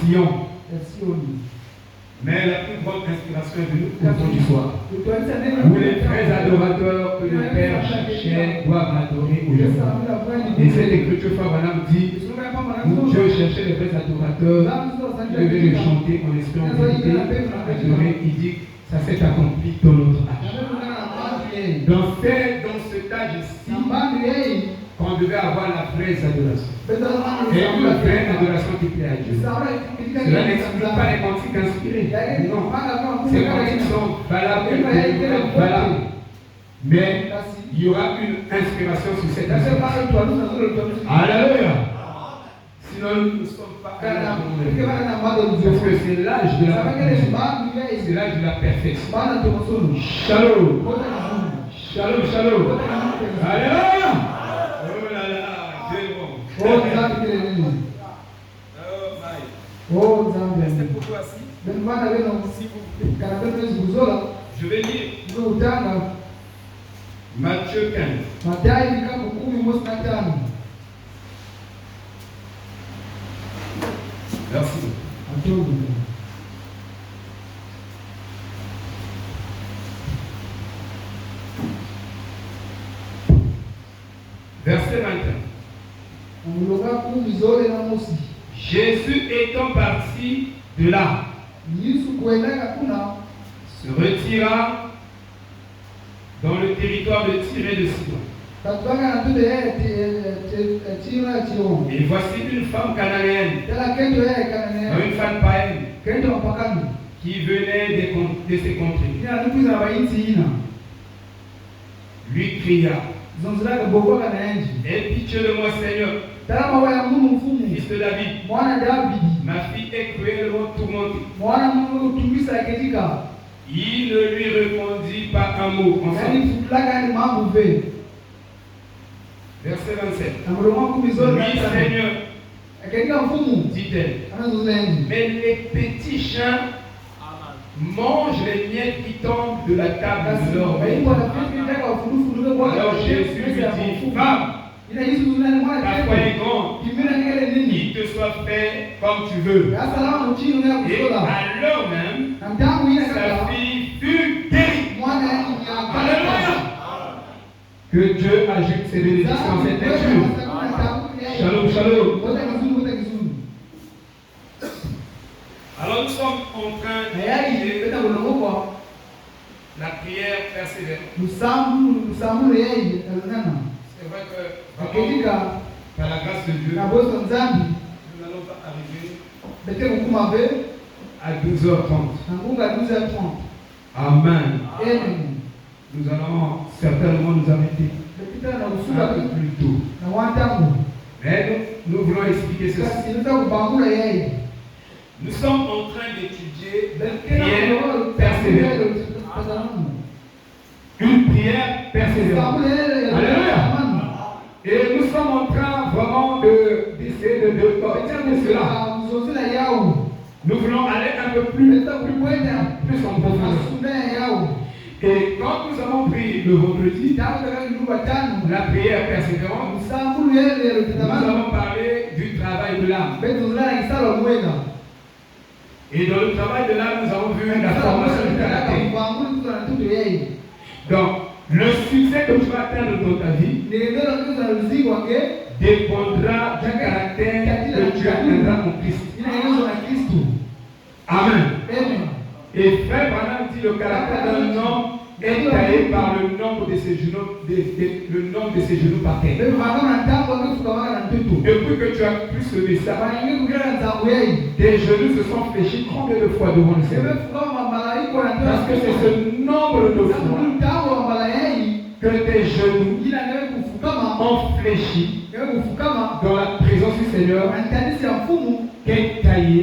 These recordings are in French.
Sion. Mais la plus grande inspiration est venue au temps du soir. Où les vrais adorateurs que le Père cherchait doivent adorer aujourd'hui. Et cette écriture, Favanam dit, où Dieu cherchait les vrais adorateurs, qui devaient le chanter en esprit, en vérité, adorer. Il dit, ça s'est accompli dans notre âge. Dans cet âge-ci, qu'on devait avoir la vraie adoration. Et une vraie adoration qui plaît à Dieu. Cela n'exclut pas les cantiques inspirés. Non. Ces cantiques sont valables, valables. Mais il y aura une inspiration sur cette inspiration. Alléluia. Sinon, nous ne sommes pas à l'âge parce que c'est l'âge de la perfection. C'est l'âge de la perfection. Shalom. Shalom, shalom. Alléluia. Oh là là, Dieu est bon. Oh, restez pour toi assis. Je vais lire Matthieu 15. Merci. Verset 21. Jésus étant parti de là, se retira dans le territoire de Tyr et de Sidon. Et voici une femme cananéenne, une femme païenne, qui venait de ces contrées. Lui cria, aie pitié de moi, Seigneur, fils de David. Ma fille est cruellement tourmentée. Il ne lui répondit pas un mot. Verset 27. Oui, Seigneur, dit-elle. Mais les petits chiens mangent les miettes qui tombent de la table de leur maître. Alors Jésus lui dit, femme, ta foi est grande, qu'il te soit fait comme tu veux. Et alors même, sa fille fut guérie. Alléluia. Que Dieu ajoute ses bénédictions à cette lecture. Shalom, shalom. Alors nous sommes en train de la prière persévérante. C'est vrai que par la grâce de Dieu, nous n'allons pas arriver à 12h30. Amen. Nous allons certainement nous arrêter un peu plus tôt. Mais nous voulons expliquer ceci. Nous sommes en train d'étudier une prière persévérante. Une prière persévérante. Alléluia. Et nous sommes en train vraiment d'essayer de cela. Nous voulons aller un peu plus en profondeur. Et quand nous avons pris le vendredi, la prière persévérante, nous avons parlé du travail de l'âme. Et dans le travail de l'âme, nous avons vu la formation du caractère. Donc, le succès que tu vas atteindre dans ta vie dépendra du caractère que tu atteindras en Christ. Amen. Et frère Branham dit le caractère d'un homme est taillé par le nombre de ses genoux par terre. Depuis que tu as pris ce message, tes genoux se sont fléchis combien de fois devant le Seigneur? Parce que c'est ce nombre de fois que tes genoux ont fléchi dans la présence du Seigneur, qu'est taillé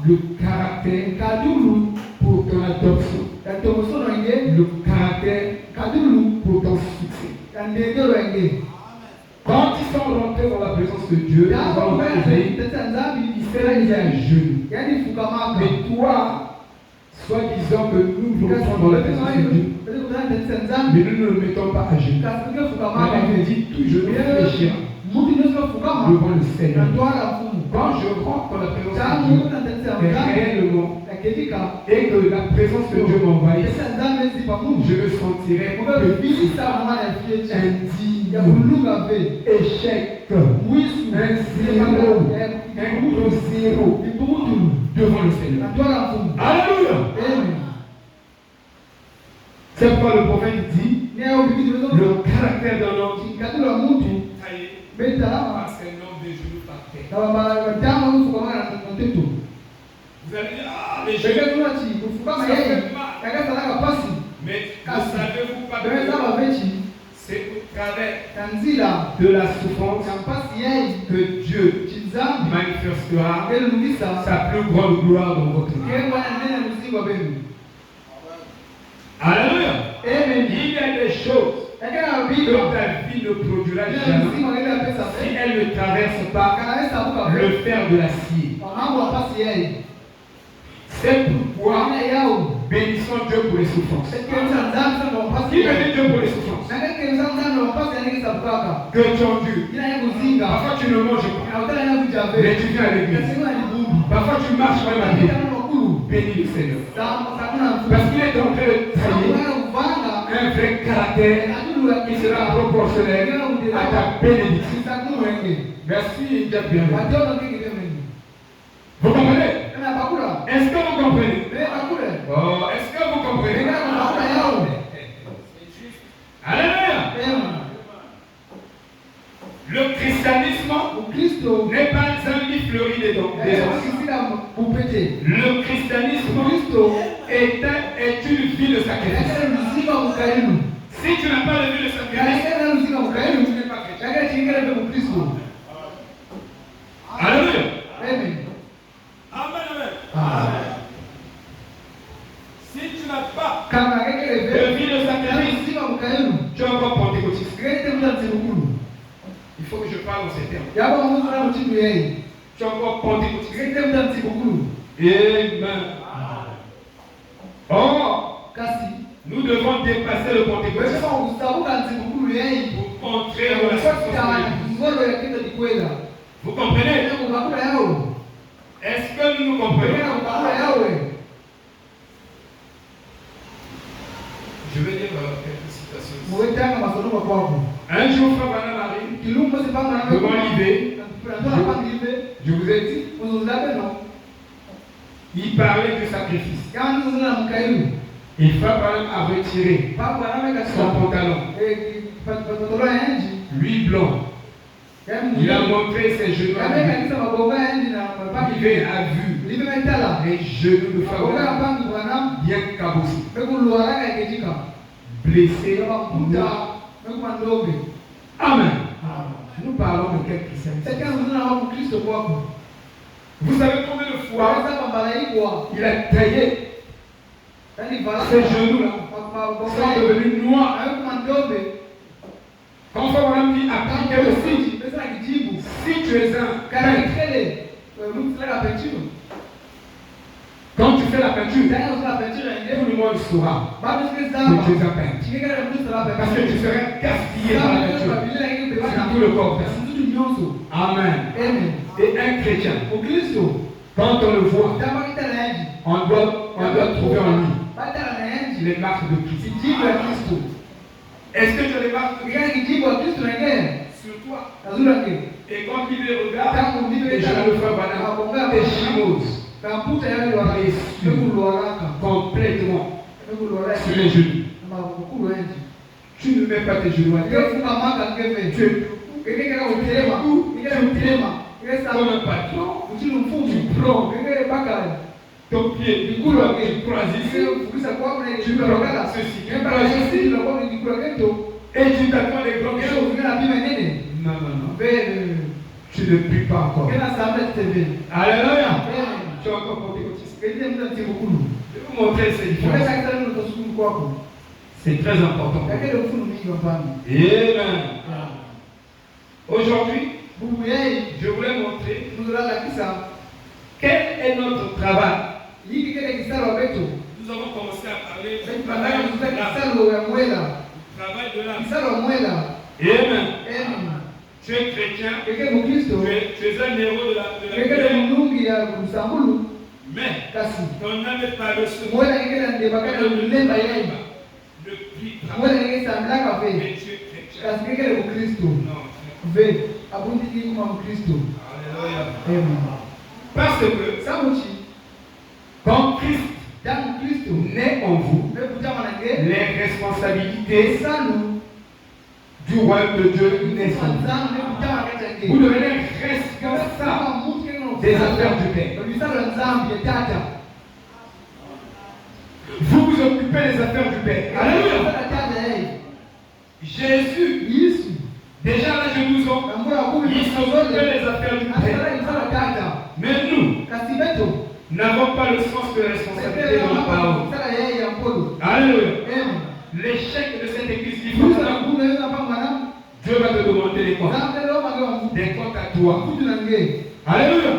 le caractère pour ton adoption, le caractère pour ton succès. Quand ils sont rentrés dans la présence de Dieu, dans Isaïe, il s'est mis à genoux. Mais toi, soi-disant que nous rentrons dans la présence de Dieu, mais nous ne le mettons pas à genoux. La Bible dit tout genou fléchira. devant le Seigneur. Quand je rentre dans la présence de Dieu, réellement, et que la présence de Dieu m'envahit, je me sentirai indigne, échec, un gros zéro devant le Seigneur. Alléluia. C'est pourquoi le prophète dit le caractère d'un homme, c'est un homme de genoux par terre. Vous allez dire, ah, mais je fait mal. Mais ne savez-vous pas que c'est au travers de la souffrance que Dieu manifestera sa plus grande gloire dans votre vie. Alléluia. Il y a des choses que ta vie ne produira jamais si elle ne traverse pas le fer de l'acier. C'est pourquoi bénissons Dieu pour les souffrances. Qui bénit Dieu pour les souffrances? Que tu endures. Parfois tu ne manges pas, mais tu viens à l'église. Parfois tu marches même à pied. Bénis le Seigneur. Parce qu'il est en train de tailler un vrai caractère qui sera proportionnel à ta bénédiction. Merci, Dieu bien. Vous comprenez? Est-ce que vous comprenez? Oh, est-ce que vous comprenez? Alléluia. Le christianisme n'est pas un lit fleuri des dons. Le christianisme est une vie de sacrifice. Si tu n'as pas de vie de sacrifice, tu n'es pas chrétien. Alléluia. Amen. Amen. Si tu n'as pas de vie de sacrifice, tu es encore pentecôtiste. Il faut que je parle en ces termes. Tu es encore pentecôtiste. Amen. Or, nous devons dépasser le pentecôtisme pour entrer dans la sacrifice. Vous comprenez? Est-ce que nous comprenons? Je vais dire quelques citations. Un jour, Frère Branham arrive devant l'idée. Je vous ai dit. Il parlait du sacrifice. Et Frère Branham a retiré son pantalon. Lui blanc. Il a montré ses genoux. Il a vu les genoux de Frère Branham bien cabossés, blessés. Amen. Nous parlons de quel christianisme? Vous savez combien de fois il a taillé ses genoux-là sont devenus noirs. Quand Frère Branham dit appliquer le signe, si tu es un peintre, quand tu fais la peinture, tout le monde saura que tu es un peintre. Parce que tu serais gaspillé par la peinture sur tout le corps. Amen. Et un chrétien, quand on le voit, on doit trouver en lui les marques de Christ. Est-ce que tu as les marques de Christ sur toi? Et quand il les regarde, les gens de Frère Branham, des chimoses, complètement sur les genoux. Tu ne mets pas tes genoux à terre. Tu es comme un patron. Tu prends ton pied, tu crois ici, tu prends ceci, et tu t'attends les grandes choses. Non. Tu ne puis pas encore. Alléluia. Tu es encore pentecôtiste. Je vais vous montrer ces différences. C'est très important. Amen. Aujourd'hui, je voulais montrer quel est notre travail. Nous avons commencé à parler du travail de l'âme. Amen. Tu Tu es chrétien. Tu es un héros de la guerre. Mais ton âme est par le second. Ne prie pas. Mais tu es chrétien. Non. Alléluia. Parce que quand Christ naît en vous, les responsabilités du royaume de Dieu naissent en vous. Vous devenez responsable des affaires du Père. Vous vous occupez des affaires du Père. Alléluia. Jésus, déjà là je vous en il s'occupait des affaires du Père. Mais nous n'avons pas le sens de responsabilité de la parole. Alléluia. L'échec de cette église qui Dieu va te demander des comptes. Des comptes à toi. Alléluia.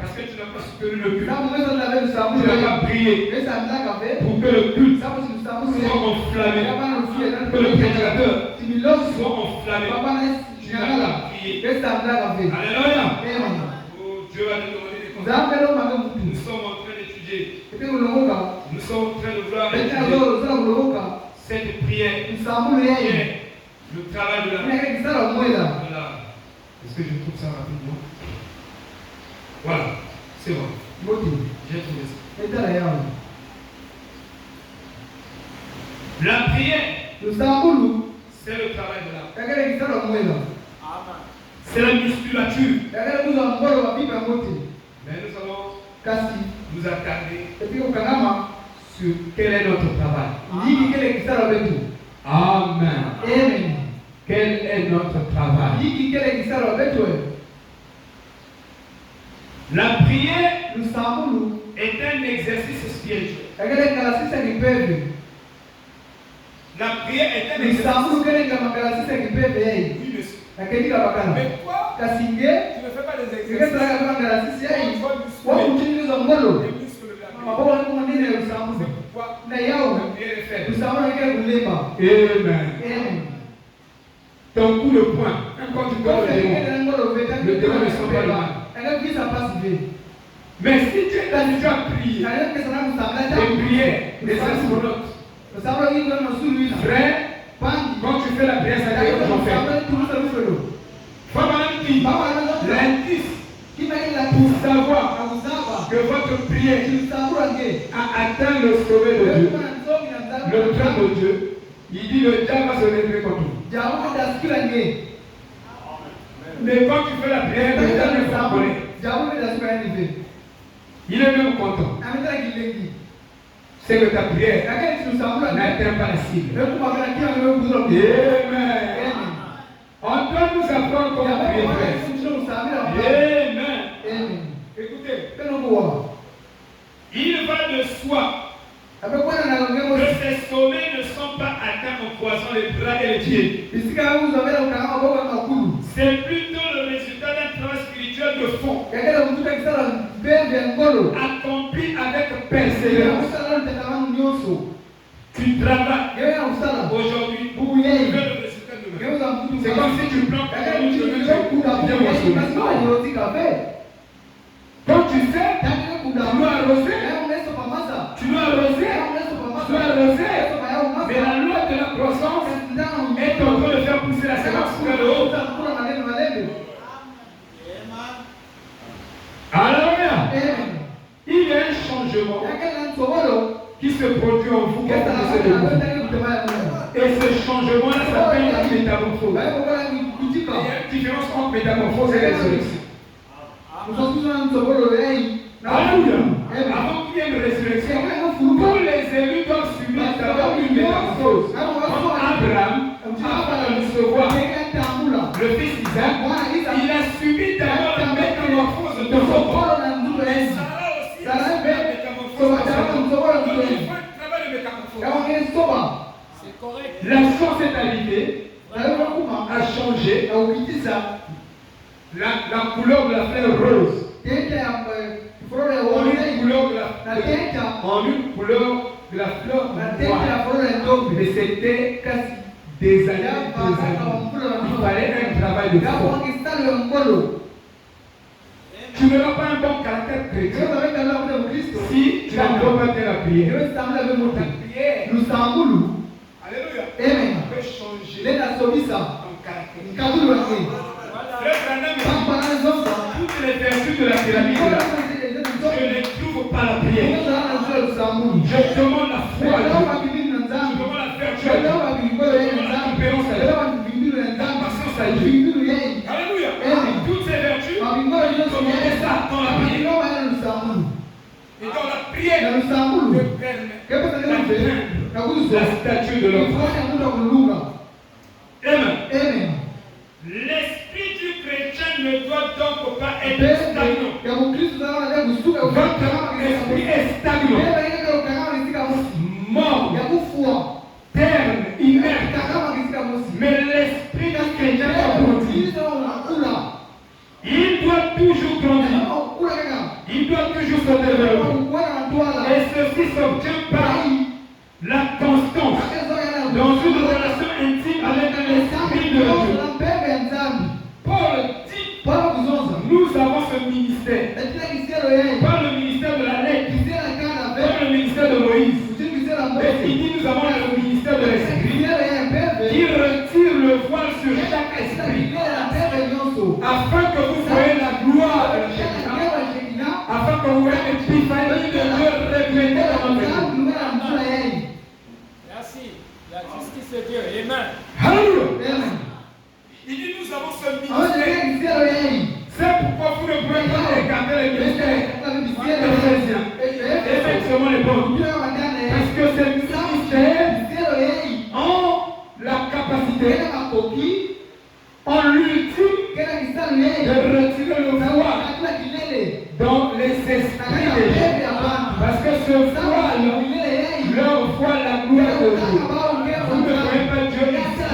Parce que tu n'as pas soutenu le culte. Tu n'as pas prié pour que le culte soit enflammé. Que le prédicateur soit enflammé. Tu n'as pas prié. Alléluia. Oh, Dieu va te demander des comptes. Nous sommes en train d'étudier. Nous sommes en train de vouloir étudier cette prière qui est le travail de la prière. Est-ce que je trouve ça rapidement? Voilà, c'est bon. J'ai trouvé ça. La prière, c'est le travail de la prière. C'est la musculature. Mais nous allons nous attarder sur quel est notre travail. Amen. Quel est notre travail? La prière est un exercice spirituel. La prière est un exercice. Oui, monsieur. Mais quoi? Tu ne fais pas des exercices. Pourquoi? Amen. Ton coup de poing, quand tu donnes le démon ne sent pas le mal. Mais si tu es habitué à prier, et prier des astronautes, frère, quand tu fais la prière, ça veut dire que j'en fais. L'indice pour savoir que votre prière a atteint le sommet de Dieu, le trône de Dieu, il dit le diable va se lever contre vous. Mais quand tu fais la prière, le diable ne s'en connaît. Il est même content. C'est que ta prière n'atteint pas la cible. Amen. On doit nous apprendre comment prier, frère. Amen. Écoutez, il va de soi que ces sommets ne sont pas atteints en croisant les bras et les pieds. C'est plutôt le résultat d'un travail spirituel de fond, accompli avec persévérance. Tu travailles aujourd'hui pour le résultat de demain. C'est comme si tu plantes quand tu sais, tu dois arroser. Tu dois arroser. Mais la loi de la croissance est en train de faire pousser la semence vers le haut. Alléluia. Il y a un changement qui se produit en vous quand vous êtes debout. Et ce changement-là s'appelle la métamorphose. Il y a une différence entre métamorphose et résurrection. Alléluia. Avant qu'il y ait une résurrection, tous les élus doivent subir d'abord une métamorphose. Comme Abraham, avant de recevoir le fils Isaac, il a subi d'abord la métamorphose de son corps. Et Sarah aussi a subi la métamorphose de son corps. Donc il faut un travail de métamorphose. C'est correct. La chance est arrivée, a changé, la couleur de la fleur rose. En une couleur de la fleur noire. Mais c'était des années. Il fallait un travail de foi. Tu n'auras pas un bon caractère chrétien si tu n'as pas fait la prière. Alléluia. Amen. On peut changer Let us do ton caractère. Toutes les vertus de la pyramide, je ne les trouve pas la prière. Je demande la foi à Dieu. Je demande la vertu à Dieu. Je demande la tempérance à Dieu. La patience à Dieu. Alléluia. Toutes ces vertus, commandez ça dans la prière. Et dans la prière, Dieu permet la statue de l'enfant. Amen. L'esprit du chrétien ne doit donc pas être stagnant. Votre esprit est stagnant, mort, terne, inerte. Mais l'esprit du chrétien doit grandir. Il doit toujours grandir. Il doit toujours se développer. Et ceci s'obtient par la constance dans une relation intime avec l'esprit de Dieu. Paul dit, nous avons ce ministère. Pas le ministère de la lettre, pas le ministère de Moïse. Mais il dit, nous avons le ministère de l'esprit qui retire le voile sur chaque esprit afin que vous voyez la gloire de la Shekinah, afin que vous voyez l'épiphanie de Dieu reflétée dans notre vie. Merci. La justice de Dieu. Amen. Alléluia. Il dit nous avons ce ministère. C'est pourquoi vous ne pouvez pas écarter le ministère effectivement les bons. Parce que ces ministères ont la capacité, en l'ultime, de retirer le voile dans les esprits des gens. Parce que ce voile leur voile la gloire de Dieu. Vous ne voyez pas Dieu ici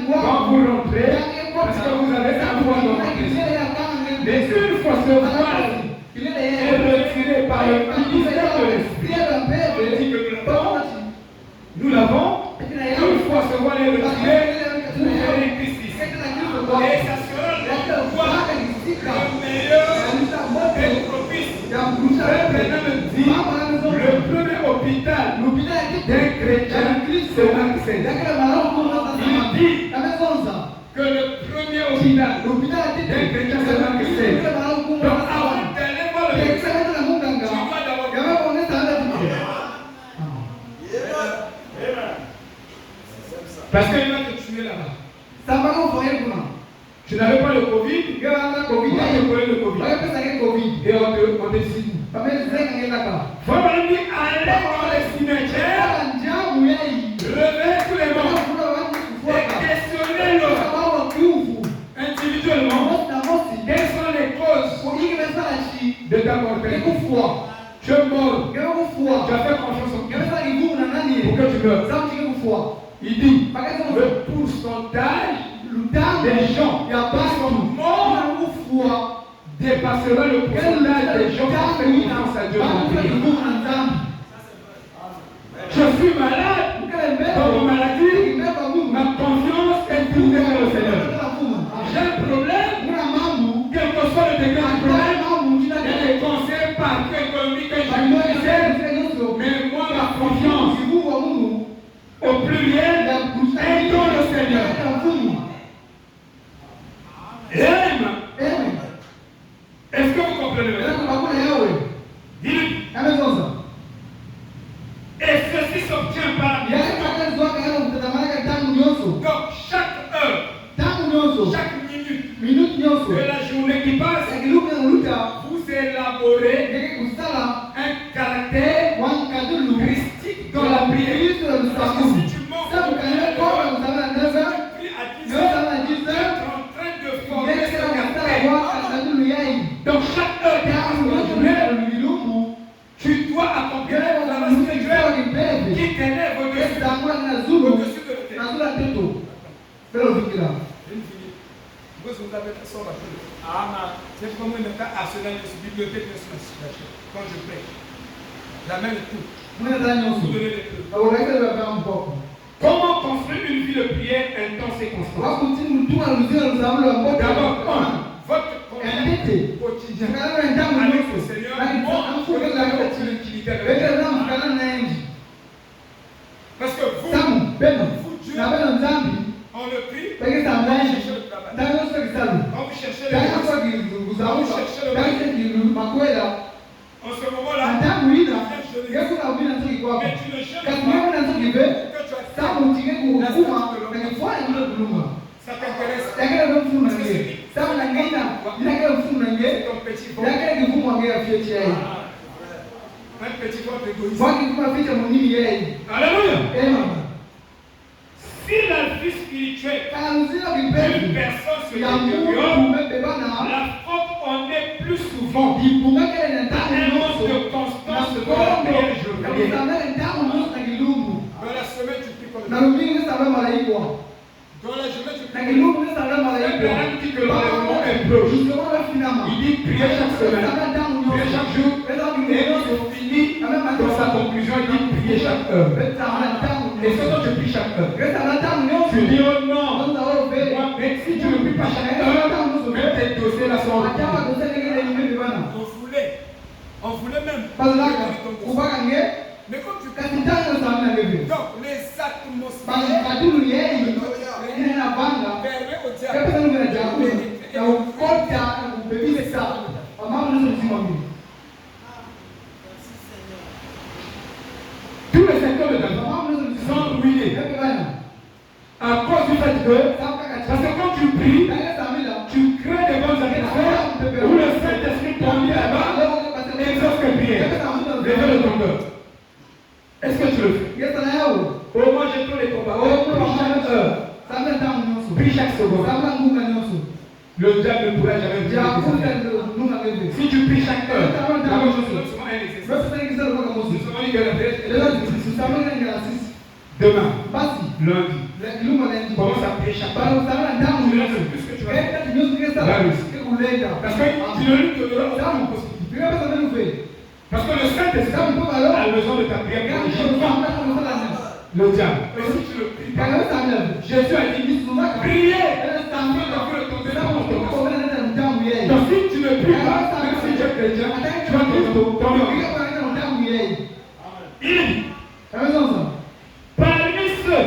quand vous rentrez parce que vous avez un voile dans votre esprit. Mais une fois ce voile est retiré par le ministère de l'esprit, je dis que nous l'avons. Une fois ce voile est retiré, vous verrez Christ ici. Et ça sera le pouvoir le meilleur et propice. Maintenant me dit, le premier hôpital d'un chrétien, c'est l'accès. Il dit que le premier hôpital d'un chrétien, c'est l'accès. Donc avant d'aller voir le médecin, tu vas d'abord. Parce qu'il va te tuer là-bas. Tu n'avais pas le Covid, on a le Covid. Et on décide. Faut me dire, allez dans les cimetières, levez tous les morts et questionnez-le individuellement. Quelles sont les causes de ta mortalité? Tu es mort. Tu as fait confiance en Dieu pour que tu meurs. Il dit, le pourcentage des gens qui sont morts dépassera le pourcentage des gens qui ont fait confiance à Dieu. Je suis malade, dans ma maladie, ma confiance est tournée vers le Seigneur. J'ai un problème, quel que soit le degré du problème, il y a des conseils par économiques que je mais moi ma confiance au pluriel est dans le Seigneur. Amen. Est-ce que vous comprenez? Dis-lui. Et ceci s'obtient par donc chaque heure, chaque minute de la journée qui passe, vous élaborez un caractère christique dans la prière. Parce que si tu montes à 10 heures, tu es en train de former ce caractère. Donc chaque heure qui passe, tu dois accomplir un travail spirituel qui t'élève au-dessus de tes. C'est comme une arsenal de bibliothèque nationale. Quand je prêche, j'amène tout. Vous donnez les clés. Comment construire une vie de prière intense et constante. D'abord, Votre contact quotidien avec le Seigneur montre que vous avez aucune intimité avec Dieu. Parce que vous, Dieu, on le prie, quand vous cherchez le travail, quand vous cherchez le en ce moment-là, mais tu ne jeûnes pas. Ça t'intéresse. C'est ton petit ventre. Un petit ventre égoïste. Alléluia. Si la vie spirituelle d'une personne se détériore, la faute en est plus souvent un manque de constance dans la prière journalière. Dans la semaine, tu pries comme ça. Dans la journée, tu pries comme ça. Un parent dit que l'enlèvement est proche. Il dit prier chaque semaine, prier chaque jour, et il finit dans sa conclusion, il dit prier chaque heure. Et c'est quand tu pries chaque heure. Tu dis oh non, mais si tu ne pries pas chaque heure, même tes dossiers là sont on voulait même. Mais comme tu pries, donc les atmosphères permet au diable. Tous les secteurs de ta vie sont ruinés à cause du fait que, parce que quand tu pries, tu crées des bonnes atmosphères où le Saint-Esprit t'ennuie là-bas et exauce tes prières. Révèle ton cœur. Est-ce que tu le fais? Oh, moi j'ai tous les combats. Oh, chaque heure. Prie chaque seconde. Le diable ne pourra jamais dire. Si tu pries chaque heure, d'abord je te donne souvent un exercice. Nous avons dit que la prière est demain, lundi, commence à prier chaque heure. Tu verras plus que tu vas faire. Parce que tu ne lui donneras aucune possibilité. Parce que le Saint-Esprit a besoin de ta prière pour le diable. Mais si tu le pries pas, Jésus a dit priez. Donc si tu ne pries pas, même si tu es chrétien, tu vas tomber. Il dit parmi ceux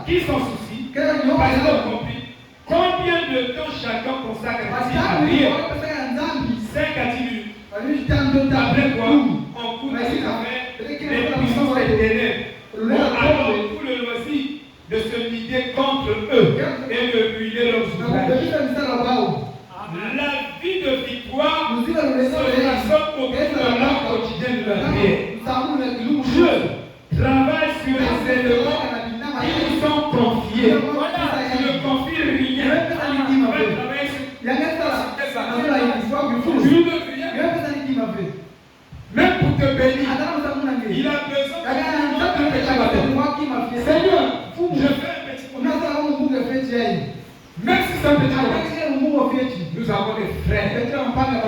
qui s'en soucient, parce qu'ils ont compris combien de temps chacun consacre à prier. 5 à 10 minutes. Après quoi, on court dans les affaires, les puissances des ténèbres ont alors tout le loisir de se liguer contre eux et de ruiner leurs ouvrages. La vie de victoire se façonne au cours de l'art quotidien de la prière. Dieu travaille sur les éléments qui nous sont confiés. Voilà, tu ne confies rien. Tu vas travailler sur même pour te bénir, il a besoin de Seigneur, je fais un petit moment. Même si c'est un petit moment, nous avons des frères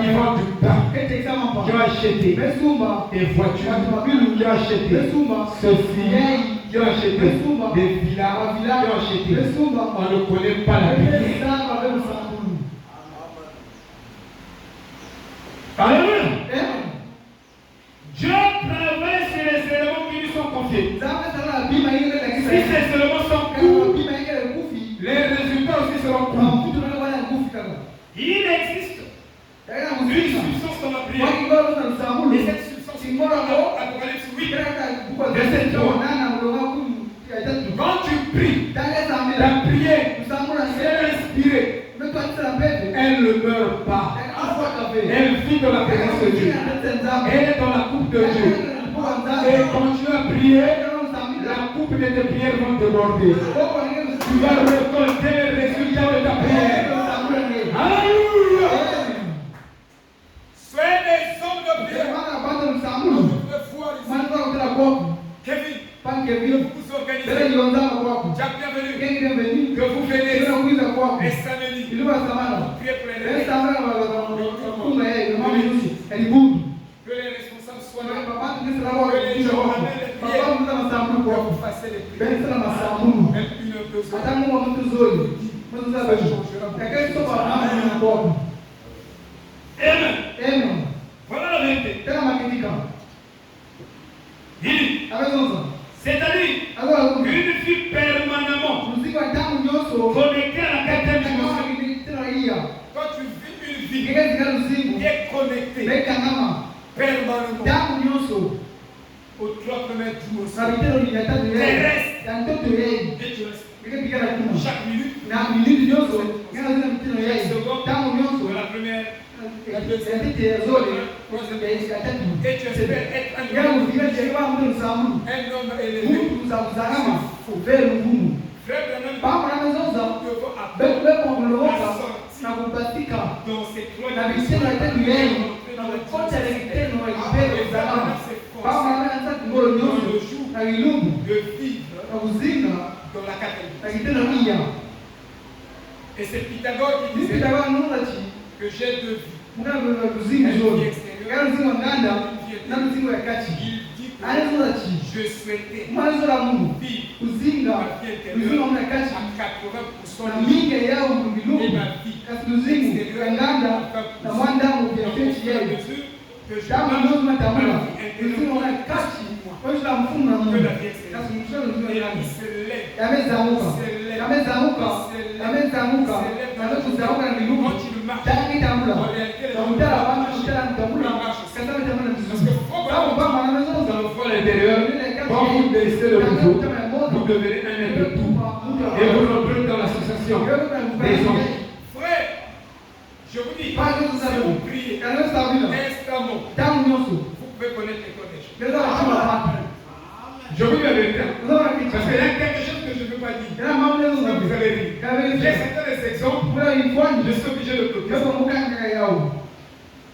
qui vendent du pain, qui ont acheté des voitures, qui ont acheté ceci, qui ont acheté des villas, qui ont acheté. On ne connaît pas la Bible. Alléluia. Dieu travaille sur les éléments qui lui sont confiés. Si ces éléments sont courts, les résultats aussi seront courts. Il existe une substance dans la prière. Et cette substance est dans Apocalypse 8, verset 3. Quand tu pries, ta prière est inspirée. Elle ne meurt pas. Elle vit dans la présence de Dieu. Elle est dans la coupe de Dieu. Et continue à prier, la coupe de tes prières va déborder. Tu vas récolter les résultats de ta prière. Alléluia. Soyez des hommes de prière. Kevin, vous vous organisez. Jack, bienvenue. Que vous venez les samedis. Priez pour les que les responsables soient là. Que les gens amènent les prières. Que vous fassiez les prières. Amen. Voilà la vérité. C'est-à-dire qu'une fille permanemment connectée à la quatrième dimension. Quand tu vis une vie qui est connectée permanemment au 3 premières dimensions terrestres, et tu restes chaque minute, chaque seconde de la première, la deuxième, et tu espères être un homme élevé. Frère Branham devant apprendre dans ces trois dimensions de vivre dans la quatrième. Et c'est Pythagore qui disait que j'ai deux vies. Une vie extérieure, une vie intérieure. Il dit que je souhaitais vivre ma vie intérieure à 80% et ma vie extérieure à 20%. Que je marche ma vie intérieure que la vie extérieure. Et il se lève. Quand il marche, en réalité, les gens marchent. Parce que dans le fond l'intérieur, quand vous baissez le niveau, vous devenez un être tout. Et vous rentrez dans l'association des anges. Frère, je vous dis, si vous priez instamment, vous pouvez connaître les codes des choses. Je vous dis la vérité. Parce qu'il y a quelque chose que je ne peux pas dire. Vous allez rire. J'ai certains exemples, je suis obligé de bloquer.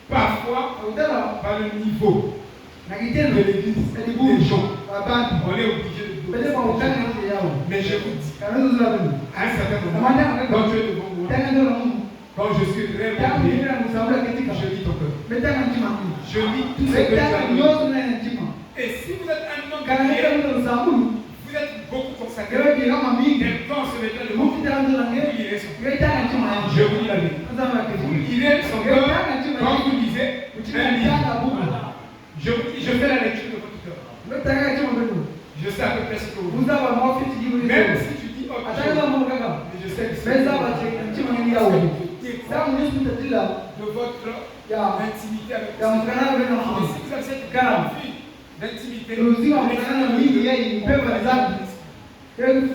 Parfois, par le niveau de l'église, des gens, on est obligé de bloquer. Mais je vous dis, à un certain moment, quand tu es devant moi, quand je suis réellement prié, je lis ton cœur. Je lis tout ce que tu as dit. Et si vous êtes un homme de prière, vous êtes beaucoup consacré. Quelqu'un se mettra devant vous, vous lirez son cœur. Je vous dis la vérité. Vous lirez son cœur quand vous lisez un livre. Je vous dis, je fais la lecture de votre cœur. Je sais à peu près ce que vous dites. Même si tu dis autre chose, je sais que c'est de votre intimité avec vous. Et si vous avez cette grande vie d'intimité, le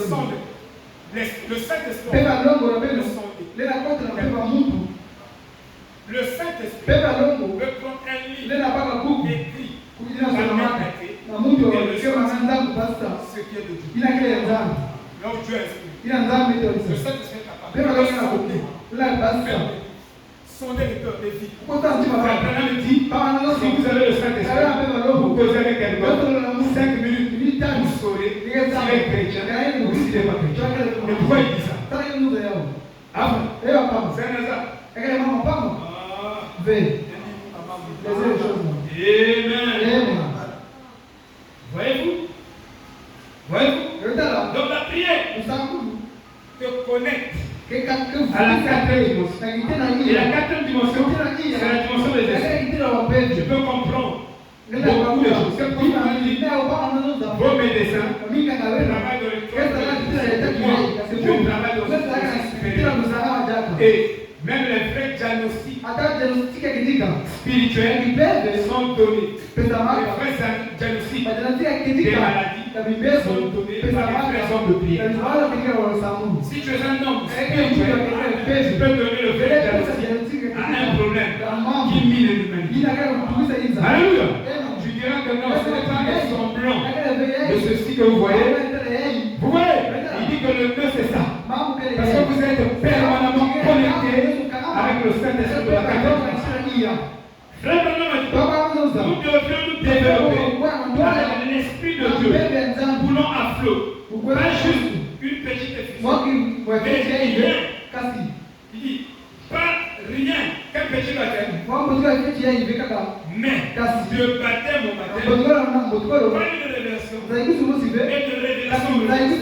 Saint-Esprit, le Saint-Esprit peut prendre un livre écrit par l'humanité et le sortir ce qui est de Dieu. Là où Dieu est esprit, le Saint-Esprit est capable de sonder les cœurs des vies. Si vous avez le Saint-Esprit, vous causez avec quelqu'un 5 minutes, vous saurez s'il est chrétien ou s'il n'est pas chrétien. Mais pourquoi il dit ça? Ah, c'est un hasard. Amen. Voyez-vous? Donc la prière te connecte à la quatrième dimension. Et la quatrième dimension, c'est la dimension des esprits. Je peux comprendre beaucoup de choses. C'est comme vos médecins travaillent dans le travail dans le et même les vrais diagnostics spirituels sont donnés. Les vrais diagnostics des maladies sont donnés par les vrais hommes de prière. Si tu es un homme spirituel, tu peux donner le vrai diagnostic à un problème qui mine l'humanité. Alléluia. Tu diras que non, ce n'est pas un semblant de ceci que vous voyez. Vous voyez, il dit que le nœud c'est ça. Parce que vous êtes permanemment connectés avec le Saint-Esprit de la quatrième. Frère Branham a dit, nous devrions nous développer avec l'Esprit de Dieu, boulant à flot, pas juste une petite effusion, mais rien. Il dit, pas rien qu'un petit baptême, mais Dieu baptême au baptême, pas une révélation. révélation. Et de révélation. Pas une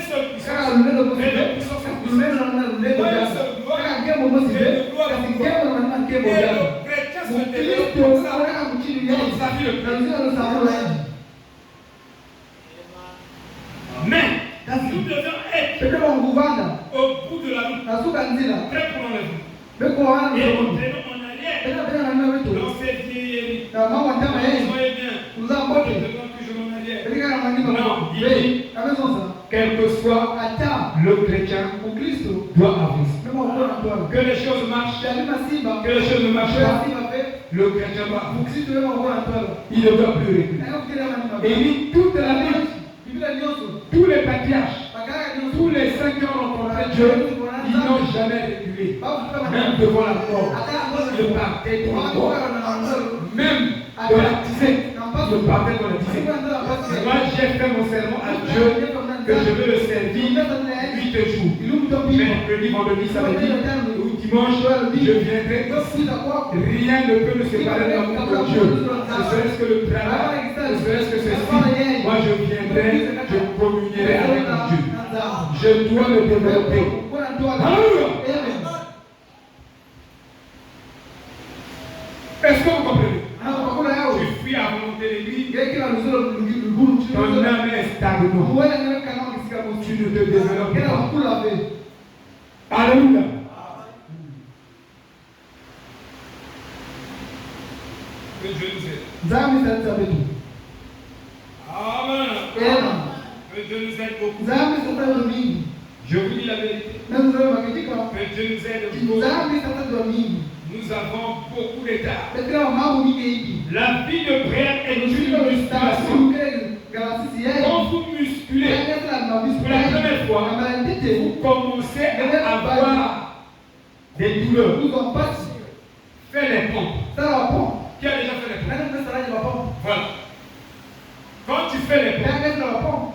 seule puissance. Mais de puissance en puissance. Pas une seule gloire. Et de gloire en gloire. Et le chrétien se développe comme ça. Dans sa vie de chrétien. Mais nous devons être au bout de la route, prêts pour l'enlèvement. Et nous traînons en arrière dans cette vieillerie. Soyez bien. Je demande toujours en arrière. Non, il dit, quel que soit le chrétien ou Christ doit avancer. Que les choses marchent, que les choses ne marchent pas, le chrétien doit avancer. Il ne doit plus reculer. Et il dit toute la Bible, tous les patriarches, tous les saints qui ont rencontré Dieu, ils n'ont jamais reculé. Même devant la mort, ils partaient devant la mort. Même de la disette, ils partaient dans la disette. Moi, j'ai fait mon serment à Dieu que je veux le servir 8 jours. Mercredi, vendredi, samedi ou dimanche, je viendrai. Rien ne peut me séparer de l'amour de Dieu. Ne serait-ce que le travail, ne serait-ce que ceci. Moi, je viendrai, je communierai avec Dieu. Je dois me développer. Alléluia. Est-ce que vous comprenez? Tu fuis à volonté de lui. Ton âme est stagnante. Tu ne te développes pas. Alléluia. Que Dieu nous aide. Amen. Que Dieu nous aide beaucoup. Je vous dis la vérité. Que Dieu nous aide beaucoup. Nous avons beaucoup d'états. La vie de prière est une musculation. Quand vous musculez pour la première fois, vous commencez à avoir des douleurs. Fais les pompes. Qui a déjà fait les pompes? Voilà. Quand tu fais les pompes,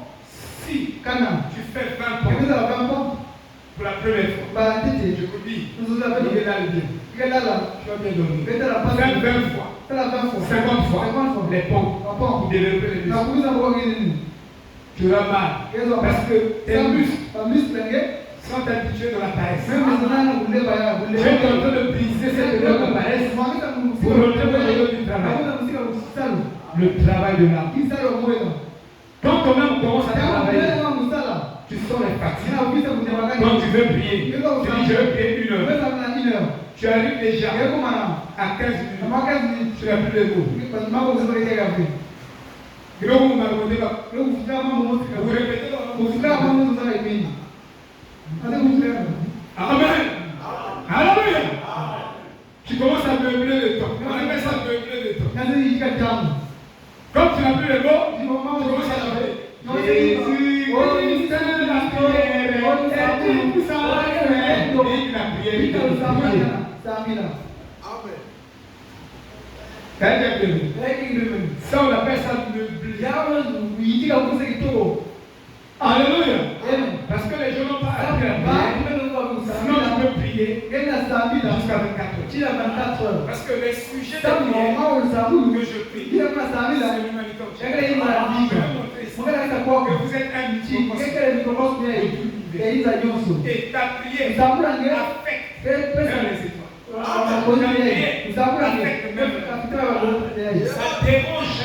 si tu fais 20 pompes pour la première fois, je vous dis, il est là le bien. Tu vas bien dormir. Fais 20 fois, 50 fois les pompes pour développer les muscles. Tu auras mal parce que tes muscles sont habitués de la paresse. Je suis en train de briser cette loi de paresse pour rentrer dans le du travail. Le travail de l'âme. Quand ton âme commence à travailler, tu sens les fatigues. Quand tu veux prier, tu dis je veux prier 1 heure. Tu arrives déjà à 15 minutes. Tu n'as plus de mots. Vous répétez. Amen. Alléluia. Tu commences à meubler le temps. On appelle ça meubler le temps. Comme tu n'as plus les mots, tu commences à chanter. Jésus, Christ, la prière, et tout ça, et la prière. Ça, on appelle ça meubler. Alléluia. Parce que les gens n'ont pas appris à prier. Sinon, tu peux prier jusqu'à 24 heures. Parce que les sujets de prière que je prie, c'est l'humanité. Je vais montrer ici que vous êtes un microcosme de tout l'univers. Et ta prière affecte les étoiles. Ça dérange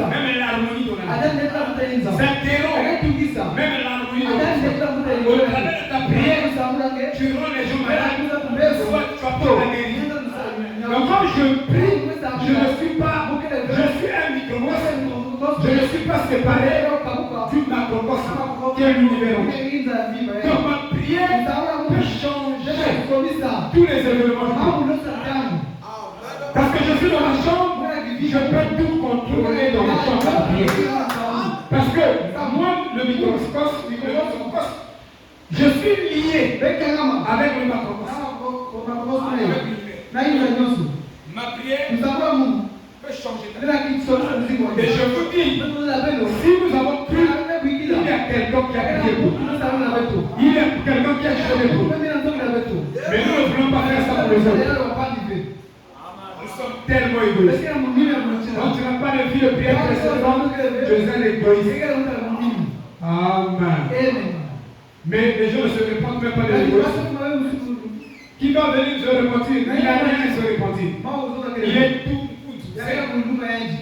même l'harmonie de la vie. Ça dérange même l'harmonie de la vie. Au travers de ta prière, tu rends les gens malades. Soit tu apportes la guérison. Donc quand je prie, je ne suis pas, je suis un microcosme. Je ne suis pas séparé du macrocosme qui est l'univers entier. Donc ma prière peut changer tous les événements du monde. Parce que je suis dans la chambre, je peux tout contrôler dans la chambre de prière. Parce que moi, le microcosme, je suis lié avec le macrocosme. Ma prière peut changer. Et je vous dis, si nous avons cru, il y a quelqu'un qui a prié pour nous. Il y a quelqu'un qui a chanté pour nous. Mais nous ne voulons pas faire ça pour les autres. Nous sommes tellement égoïstes. Quand tu n'as pas de de vie de prière précédente, tu es un égoïste. Amen. Mais les gens ne se répandent même pas de l'égoïsme. Qui va venir se repentir? Il n'a rien à se repentir. Il est tout.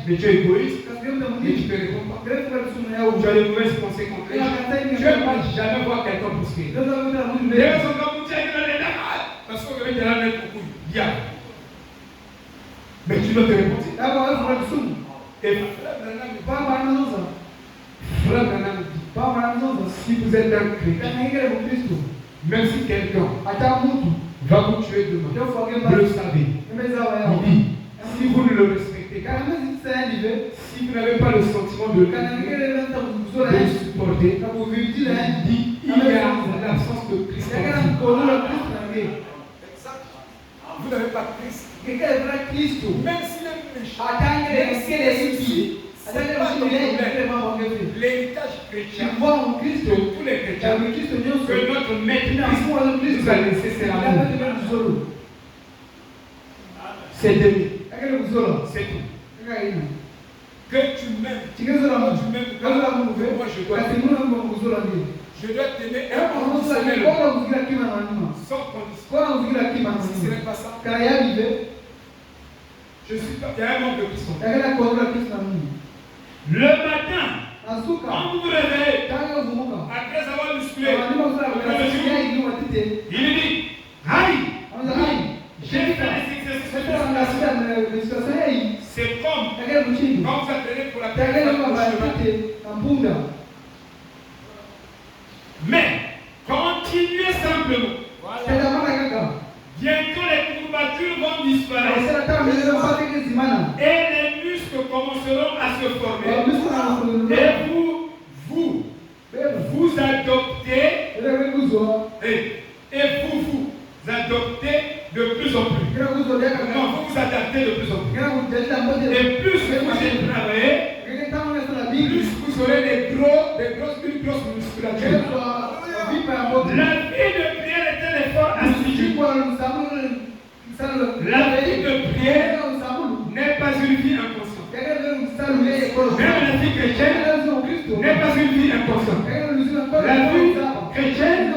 Mais tu es égoïste. Et tu ne te réponds pas. Tu as de mauvaises pensées contre les gens. Tu ne vas jamais voir quelqu'un pousser. Parce qu'on veut te la mettre au cou. Diable. Mais tu dois te repentir. Et Frère Branham dit, si vous êtes un chrétien, même si quelqu'un va vous tuer demain, vous le savez. Il dit, si vous ne le respectez pas, si vous n'avez pas le sentiment de le supporter, il dit, il y a l'absence de Christ. Vous n'avez pas Christ. Même s'il est méchant, même s'il est souci, c'est pas ton problème. L'héritage chrétien de tous les chrétiens que notre maître Christ nous a laissé, c'est l'amour. C'est d'aimer. C'est tout. Que tu m'aimes. Moi je dois t'aimer inconditionnellement. Sans condition. Si ce n'est pas ça, je suis pas. Il y a un manque de puissance. Le matin, quand vous vous réveillez, après avoir musclé, il dit, aïe, j'ai fait des exercices. C'est comme quand vous appelez pour la terre. Mais continuez simplement. Bientôt les courbatures vont disparaître. Et les muscles commenceront à se former. Et vous adoptez. Et vous adoptez de plus en plus. Non, vous vous adaptez de plus en plus. Et plus vous allez travailler, plus vous aurez une grosse musculature. La vie de prière est un effort assidu. La vie de prière n'est pas une vie inconsciente. Même la vie chrétienne n'est pas une vie inconsciente. La vie chrétienne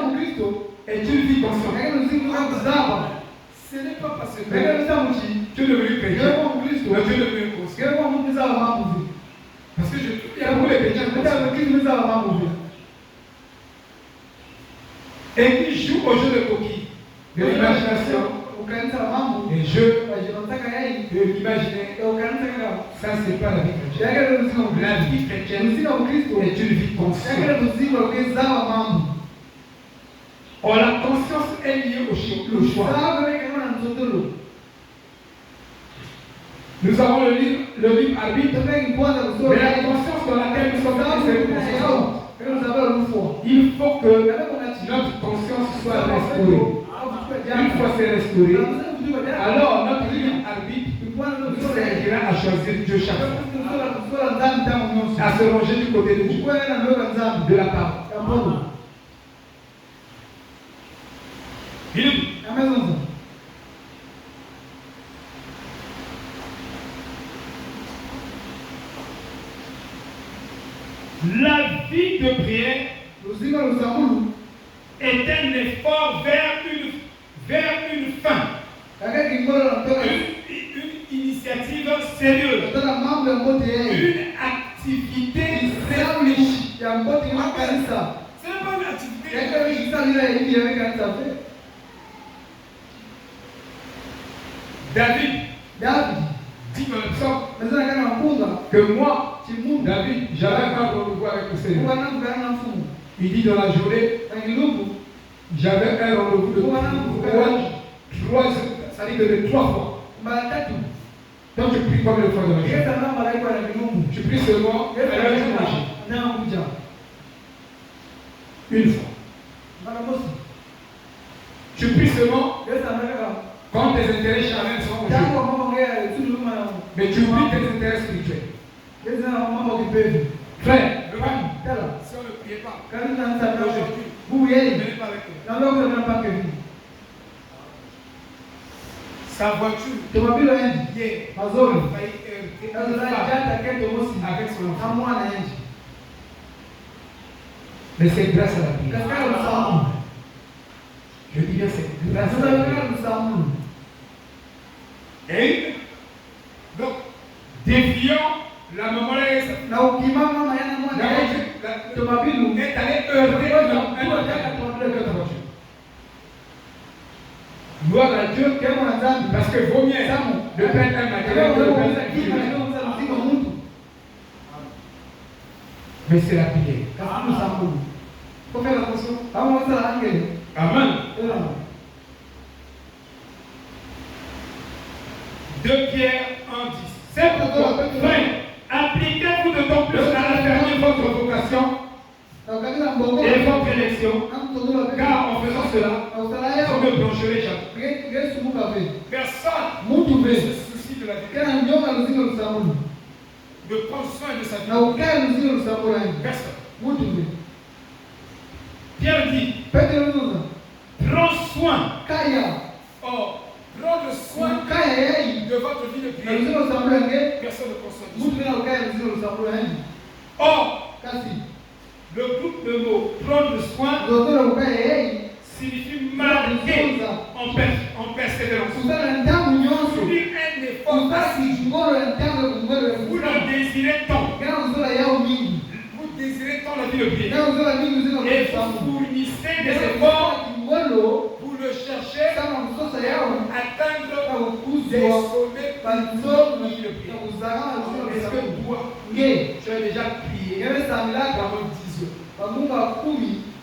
est une vie consciente. Ce n'est pas parce que tu es devenu chrétien que tu es devenu conscient. Parce que je trouve qu'il y a beaucoup de chrétiens conscients. Et qui jouent au jeu de coquille, de l'imagination, des jeux, de l'imaginaire. Ça, c'est pas la vie chrétienne. La vie chrétienne est une vie consciente. Or, la conscience est liée au choix. Nous avons le livre arbitre, mais la conscience dans laquelle nous sommes, c'est une conscience. Il faut que notre conscience soit restaurée. Une fois c'est restauré, alors notre libre arbitre nous servira à choisir Dieu chaque fois, à se ranger du côté de Dieu, de la parole. La vie de prière est un effort vers une fin. Une initiative sérieuse. Une activité réfléchie. Ce n'est pas une activité. David dit dans le psaume que moi, David, j'avais un rendez-vous avec le Seigneur. Il dit dans la journée, j'avais un rendez-vous de 3 fois. Donc tu pries comme le fois de la journée. Tu pries seulement à l'heure du manger. Une fois. Tu pries seulement quand tes intérêts charnels sont au jeu. Mais tu oublies tes intérêts spirituels. Frère, si on ne priait pas, aujourd'hui, vous venez pas avec toi. Sa voiture, hier, hier, a failli heurter avec son enfant. Mais c'est grâce à la prière. Je dis bien c'est grâce à la prière. Et donc, défiant la maman est allée heurter la voiture. Gloire à Dieu, parce que vaut mieux de peine un matériel que de peine un. Mais c'est la prière. Faut faire attention. Amen. 2 Pierre 1:10. C'est pourquoi, frère, appliquez-vous d'autant plus à affermir votre vocation et votre élection, car en faisant cela, vous ne blanchirez jamais. Personne ne se soucie de la vie, de prendre soin de sa vie. Personne. Pierre dit, prends soin. Or, prendre soin de votre vie de prière. Personne ne prend soin de ça. Or, le groupe de mots prendre soin signifie marquer en persévérance. Subir un effort massif. Vous le désirez tant. Vous désirez tant la vie de prière. Et vous fournissez des efforts pour le chercher, atteindre des sommets pour la vie de prière. Est-ce que toi, tu as déjà prié pendant 10 heures?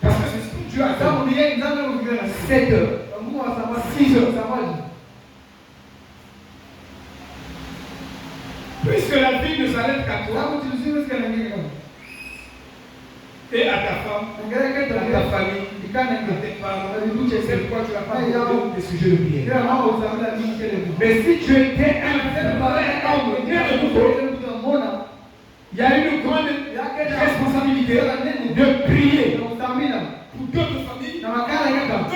Parce que c'est ce que Dieu a fait. 7 heures, 6 heures. Puisque la vie ne s'arrête qu'à toi et à ta femme, à ta famille, à tes parents, c'est pourquoi tu n'as pas beaucoup de sujets de prière. Mais si tu étais un vrai homme bien de nouveau, il y a une grande responsabilité de prier pour d'autres familles, pour d'autres âmes,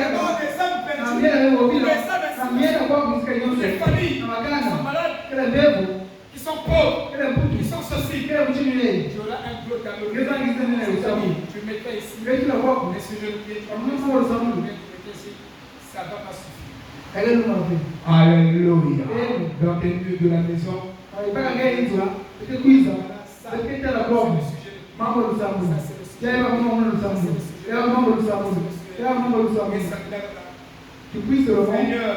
pour des âmes perdues, pour des âmes des familles qui sont malades, qui sont pauvres, qui sont ceci. Tu auras un bloc à l'eau. Tu mettrais ici. Mais si je le pied, ça va pas suffire. Alléluia. Dans tes lieux de la maison, Seigneur,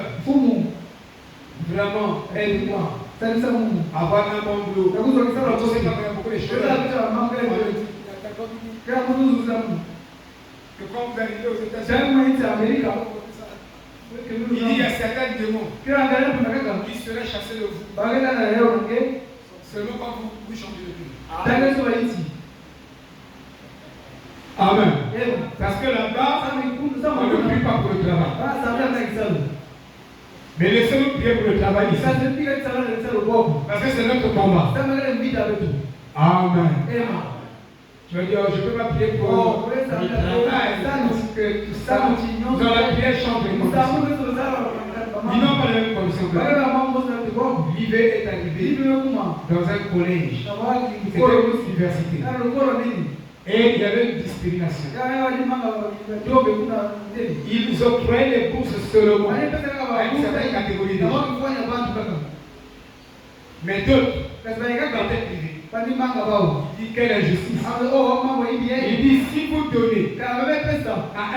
vraiment, aide-moi. Avoir un bon boulot. Je sais pas beaucoup de choses. Que quand vous arrivez aux États-Unis, il y a certains démons qui seraient chassés de vous. Seulement quand vous changez de pays. Amen. Parce que là-bas, on ne prie pas pour le travail. Mais laissez-nous prier pour le travail ici. Parce que c'est notre combat. Amen. Je veux dire, je ne peux pas prier pour le travail. Parce que tout ça, dans la prière change les conditions. Ils n'ont pas les mêmes conditions que nous. L'hiver est arrivé dans un collège. C'était une université. Et il y avait une discrimination. Ils octroyaient les bourses seulement à une certaine catégorie de gens. Mais d'autres étaient privés. Il dit quelle injustice. Il dit si vous donnez à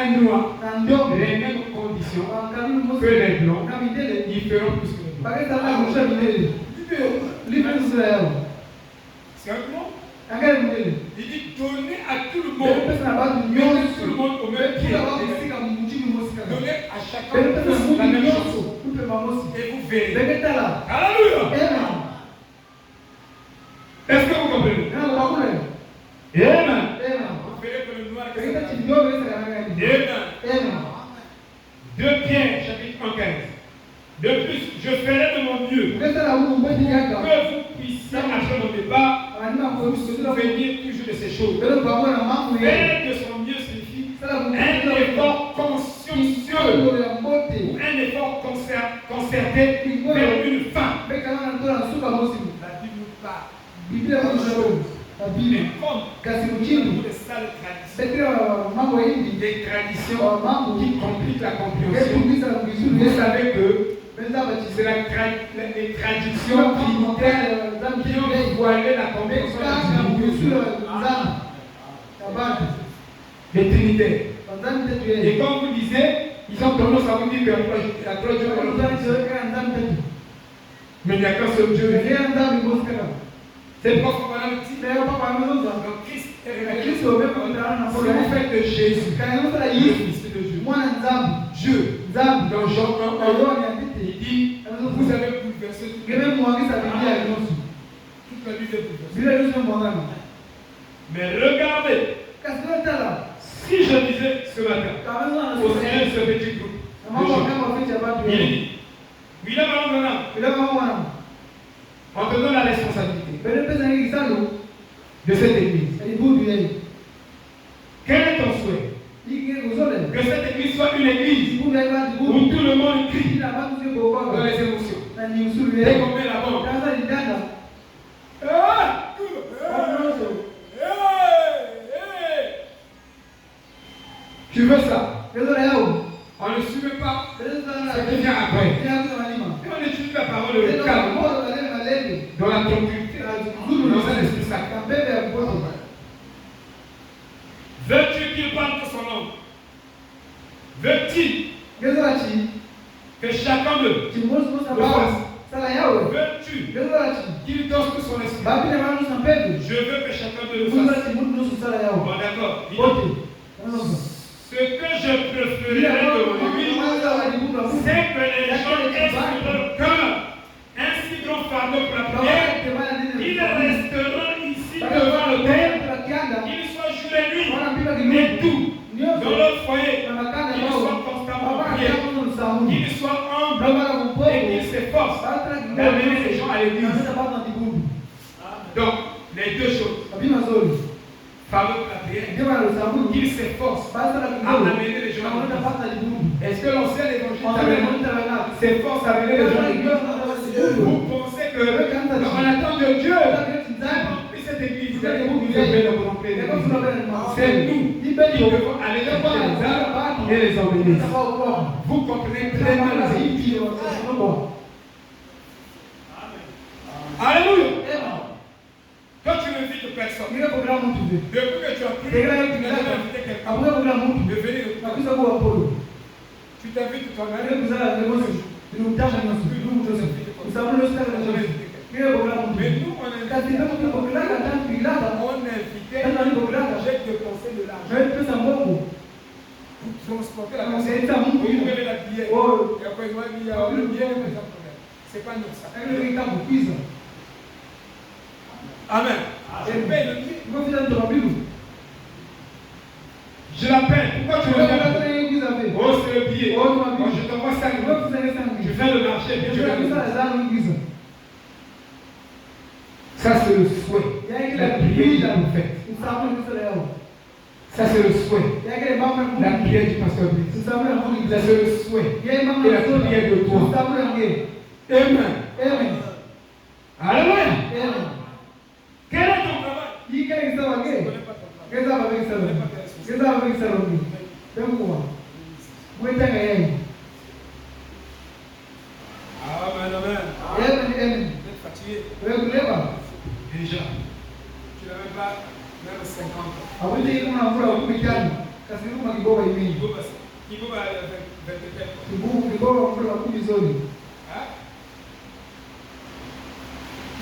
un noir les mêmes conditions que les blancs, ils feront plus que les blancs. C'est un mot. Il dit donner à tout le monde, mettez tout le monde au même pied, donnez à chacun la même chose, et vous verrez. Alléluia. Est-ce que vous comprenez? Amen. Vous verrez que le noir est Amen. 2 Pierre chapitre 1:15. De plus, je ferai de mon mieux que vous puissiez après mon départ vous souvenir toujours de ces choses. Faire de son mieux signifie un effort consciencieux ou un effort nous parle. Biblia Mais comme kasi mjini les sales traditions, sekira mambo hivi des traditions mambo qui compliquent la yetu compréhension. bisa vizuri Vous savez que benza c'est les traditions trinitaires qui ont voilé la compréhension de Dieu. Les trinitaires. Et comme vous disiez, ils ont tendance à vous dire que la trois dieux monothéistes. Mais il n'y a qu'un seul Dieu. C'est pourquoi on dit donc Christ est révélé. Si vous faites de Jésus le Fils de Dieu, Dieu, dans Jean 1, il dit vous avez bouleversé toute la vie de bouleversé. Mais regardez, si je disais ce matin au sein de ce petit groupe de gens, il dit oui, on te donne la responsabilité de cette église. Quel est ton souhait? Que cette église soit une église où tout le monde crie dans les émotions. Dès qu'on met la bande. Tu veux ça? On ne suit pas ce qui vient après. Et on étudie la parole de calme, dans la tranquillité, dans un esprit sacré. Veux-tu qu'il parle de son nom? Veux-tu que chacun d'eux le fasse? Veux-tu qu'il danse de son esprit? Je veux que chacun d'eux le fasse. Bon, d'accord. Ce que je préférerais de mon église, c'est que les gens aient sur leur cœur un si grand fardeau pour la prière. Ils resteront ici devant l'autel. Qu'ils soient jour et nuit, et tout, dans leur foyer, qu'ils soient constamment en prière, qu'ils soient humbles et qu'ils s'efforcent d'amener les gens à l'église. Donc, les deux choses. Fardeau pour la prière, qu'ils s'efforcent à amener les gens à l'église. Est-ce que l'ancien évangile s'efforce à amener les gens à l'église? Vous pensez que on attend de Dieu cette église, c'est nous qui devons aller chercher les âmes et les emmener. Vous comprenez très bien les églises. Alléluia. Quand tu n'invites personne, depuis que tu as prié, tu n'as jamais invité quelqu'un de venir. Tu t'invites toi-même. Mais nous, on invitait j'ai de penser de l'argent. Pour transporter la personne. Vous levez la billet. Et après, il y a le billet, c'est pas nous ça. Amen. Je paye le billet. Je l'appelle. Pourquoi tu le fais? Oh, c'est le billet. Moi, je t'envoie 5 euros. Tu fais le marché et puis tu vas. Ça, c'est le souhait. La prière du prophète. Ça, c'est le souhait. La prière du pasteur Brice. Ça, c'est le souhait. Et la prière de toi. Amen. Alléluia. Quel est ton travail? Je ne connais pas ton travail. Amen. Vous êtes fatigué. Déjà. Tu n'as même pas 50 ans. Il faut aller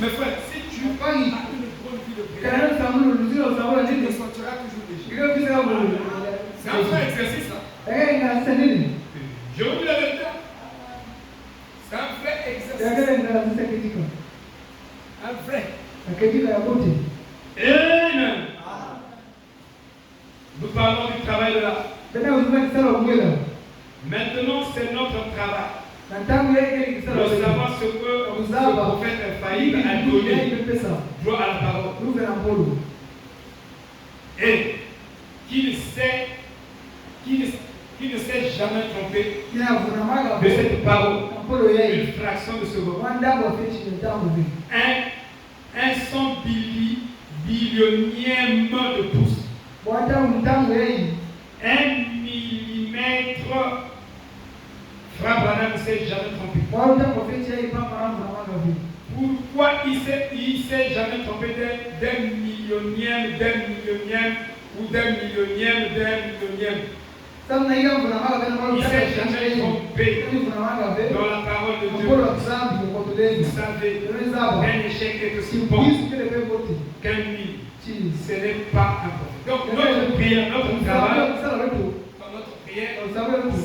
mais frère, si tu as une bonne vie de prière, tu te sentiras toujours léger. C'est un vrai exercice ça. Je vous dis la vérité. C'est un vrai exercice. Un vrai. Amen. Nous parlons du travail de l'âme. Maintenant, c'est notre travail. De savoir ce que le prophète infaillible a donné. Gloire à la parole. Et qui ne s'est jamais trompé de cette parole. Une fraction de seconde. un 100 billionième de pouce. 1 millimètre. Frère Branham ne s'est jamais trompé. Pourquoi il s'est jamais trompé d'un millionième ou d'un millionième? Il ne s'est jamais trompé dans la parole de Dieu. Vous savez, un échec est aussi bon qu'un mille. Ce n'est pas important. Donc notre prière, notre travail,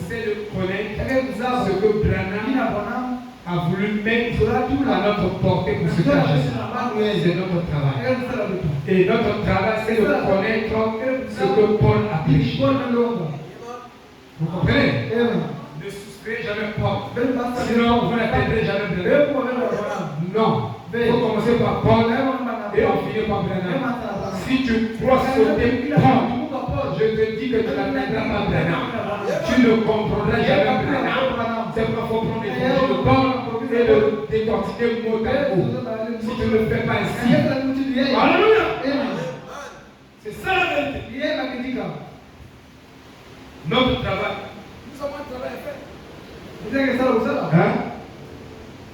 c'est de connaître ce que Branham a voulu mettre à notre portée pour ce cas. C'est notre travail. Et notre travail, c'est de connaître ce que Paul a prêché. Vous comprenez? Ne souscrivez jamais Paul. Sinon, vous n'atteindrez jamais Branham. Non. Il faut commencer par Paul et on finit par Branham. Si tu crois sauter Paul, je te dis que tu n'atteindras pas Branham. Tu ne comprendras jamais Branham. C'est pourquoi il faut prendre l'évangile de Paul et le décortiquer mot à mot. Si tu ne le fais pas ici, alléluia. C'est ça la vérité. Notre travail. Nous avons un travail à faire. Hein?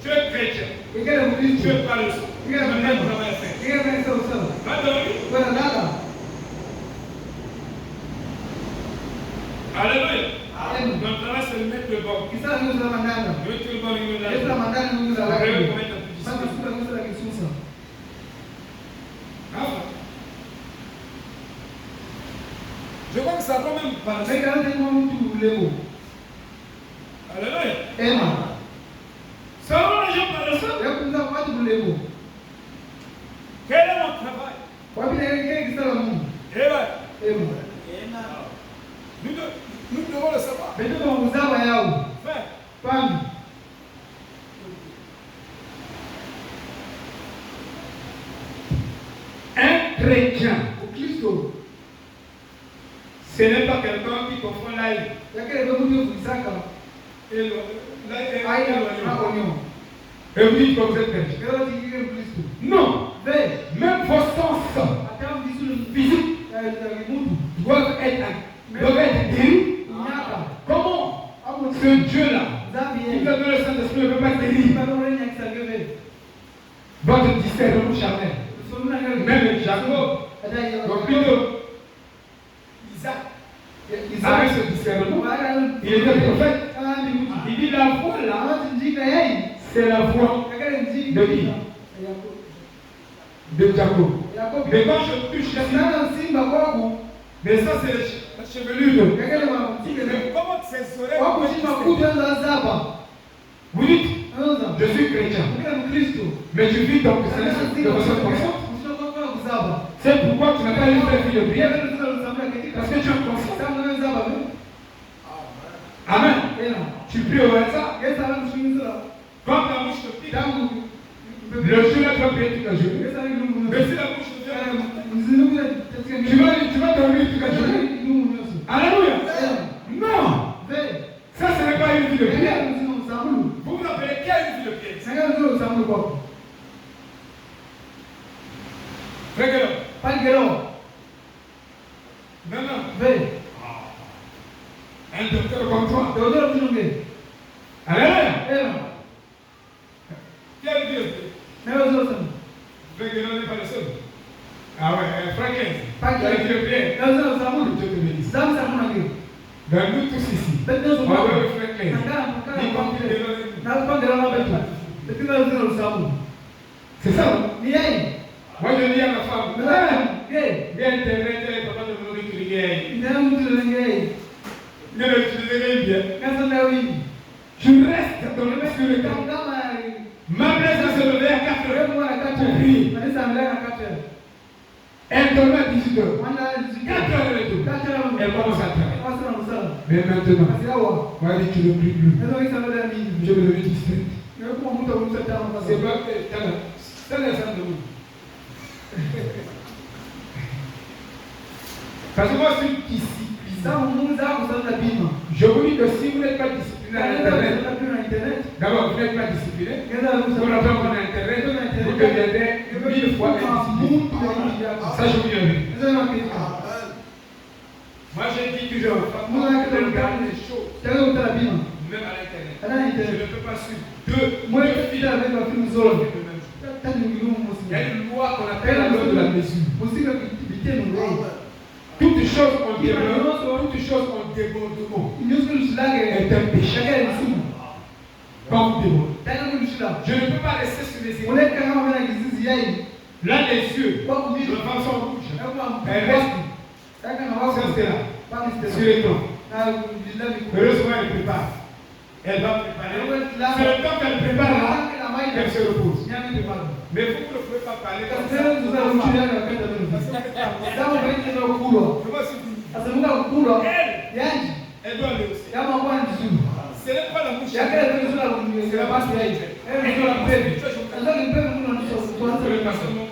Tu es chrétien. Tu es pas le seul. Tu as un travail à faire. Va dormir. Alléluia. Notre travail, c'est de mettre le bon. Mettre le bon niveau de la je crois que ça va même passer. Alléluia. Ça va les gens par le sol. Quel est mon travail? Nous devons le savoir. Frère. Un chrétien, ce n'est pas quelqu'un qui confond l'ail et l'oignon. Et vous dites que vous êtes chrétien. Non. Même vos sens physiques doivent être guéris. Comment ce Dieu-là, qui vous a donné le Saint-Esprit, ne peut pas guérir votre discernement charnel? Même Jacob, donc plutôt Isaac, avec ce discernement, il était prophète. Il dit la voix là, c'est la voix de qui? De Jacob. Mais quand je touche la mais ça c'est la chevelure. Comment ces oreilles? Vous dites, je suis chrétien, mais je vis donc de façon consciente. C'est pourquoi tu n'as pas eu de vie de prière. Parce que tu es conscient. Amen. Tu pries au hasard. Quand ta bouche te pique, le jour-là tu vas prier toute la journée. Mais si la bouche te pique, tu vas dormir toute la journée. Alléluia. Non. Ça, ce n'est pas une vie de prière. Vous vous appelez qui a une vie de prière? Non. Un docteur comme toi. Alléluia. Qui a une vie de prière? Frégueron n'est pas le seul. Ah ouais, Franklin. Qui a une vie de prière? Dieu te bénisse. Dans nous tous ici, on va le Franklin. C'est ça. Moi je dis à ma femme, viens Internet, papa de nous utiliser. Ne l'utiliserai bien. Je reste dans le sur le camp. Ma blesse se lever à 4 heures pour prier. Elle dormait à 18 heures. 4 heures et tout. Elle commence à travailler. Mais maintenant, moi je ne prie plus. Je me deviens distrait. C'est pas que c'est les gens de vous. Parce que moi je suis discipliné. Je vous dis que si vous n'êtes pas discipliné à Internet, D'abord, vous n'êtes pas discipliné. Pour longtemps qu'on a Internet, vous deviendrez 1000 fois indiscipliné. Ça, je vous dis. Moi, je dis toujours, moi, je regarde les choses, même à l'Internet. Je ne peux pas suivre deux films avec le même jour. Il y a une loi qu'on appelle la loi de la mesure. Toutes choses en débordement est un péché. Comme débordement. Je ne peux pas rester sur les épaules. Là, les yeux, de façon rouge, elle reste. Ça, c'est là. Sur l'écran. Heureusement, elle prépare. Elle va préparer. C'est le temps qu'elle prépare là, qu'elle se repose. Mais vous ne pouvez pas parler comme ça. Elle doit aller aussi. Ce n'est pas la bouche. C'est la bouche.